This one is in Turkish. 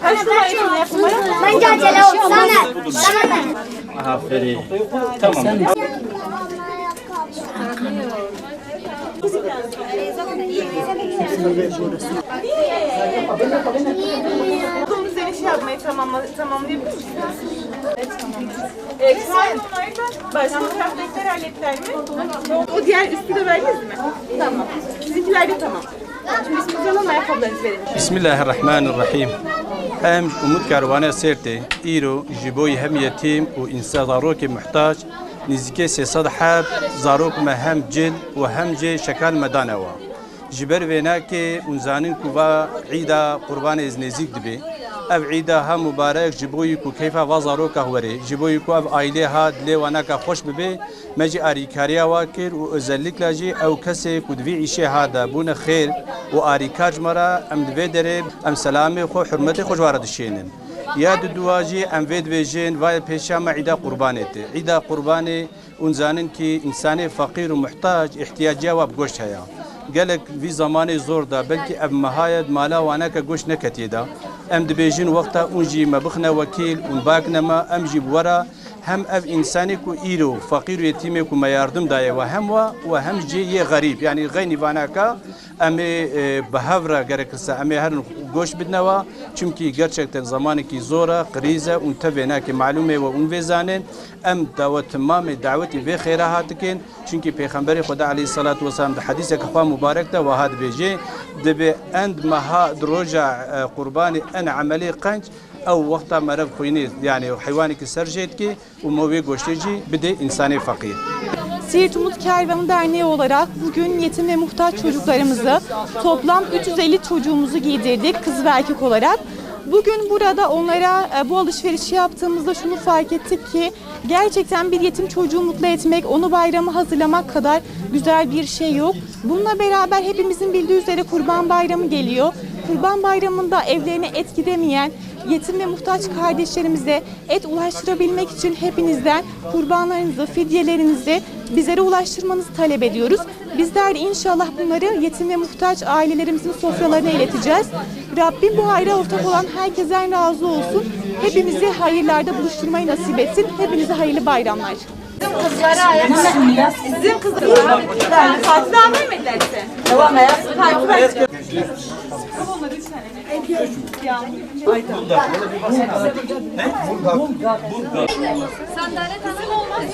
Kaç numara yapın bana? Bence acele ol. Sana. Aferin. Tamam. Bunun üzerine şey yapmayı tamamlayabilir misiniz? Evet, tamam. Şu an onlardan başka taraftakiler hallettiler mi? O diğer üstü de verdiniz mi? Tamam. Sizinkiler de tamam. Şimdi isminizi alalım, ayakkabılarınızı verin. Bismillahirrahmanirrahim. Em umut karvane serte îro ji bo hem yetim û însa zarokê muhtaç nîzîkê 300 heb zarok me hem cil û hem jê şekal me danewa. Ji ber vê nakê hûn zanin ku va îda qurbanê ez nêzik dibe. Ev îda ha mübarek ji bo yî ku keyfa va zaroka were, ji bo yî ku ev ailê ha dilê wana ka xweş bibe, me jî arîkariya wa kir û özellikle jî ew kesê ku di vî îşê ha de bûne xêr û arîkar ji me re em di vê derê em selamê xwe hurmetê xwe ji we re dişênin. Ya di duwa jî em vê dibêjin vay pêşa me îda qurbanê tê. Îda qurbanê hûn zanin ki însanê feqîr û muhtaç ihtiyaciya we bi goşt heye. Gelek vî zamanê zor da belkî ev mehayet mala waneke goşt neketiye da. Em dibêjin wexta hûn jî me bixne wekîl û bakne me em jî bi were hem ev însanê ku îro feqîr û yetîmê ku me yardım daye ve hem we hem jî yê xerîb yani xeynî vanaka em ê bi hev re gerekirse em ê herin goşt bidnewa çünkü gerçekten zamanekî zor e qirîz e û tevê nake malûmê we hûn vê zanin em dawet timamê dawetî vê xêra hatikin çünkü Peyxemberê Xweda aleyhissalatu vesselam di hedîsekê xwe mübarek de wiha dibêje dibe end meha di roja qurbanê en emelê qenc ew wexta merev xwînê yani heywanekî serjêtkî û me wê goştê jî bide însanê feqîr. Siirt Umut Kervanı Derneği olarak bugün yetim ve muhtaç çocuklarımızı toplam 350 çocuğumuzu giydirdik kız ve erkek olarak. Bugün burada onlara bu alışverişi yaptığımızda şunu fark ettik ki gerçekten bir yetim çocuğu mutlu etmek, onu bayrama hazırlamak kadar güzel bir şey yok. Bununla beraber hepimizin bildiği üzere Kurban Bayramı geliyor. Kurban Bayramı'nda evlerine et gidemeyen yetim ve muhtaç kardeşlerimize et ulaştırabilmek için hepinizden kurbanlarınızı, fidyelerinizi bizlere ulaştırmanızı talep ediyoruz. Bizler de inşallah bunları yetim ve muhtaç ailelerimizin sofralarına ileteceğiz. Rabbim bu hayra ortak olan herkesten razı olsun. Hepimizi hayırlarda buluşturmayı nasip etsin. Hepinize hayırlı bayramlar. Sizin kızlara sizin kızlara tatil vermediler size. Devam et. Onları 3 tane. Sandalye kızım olmaz mı?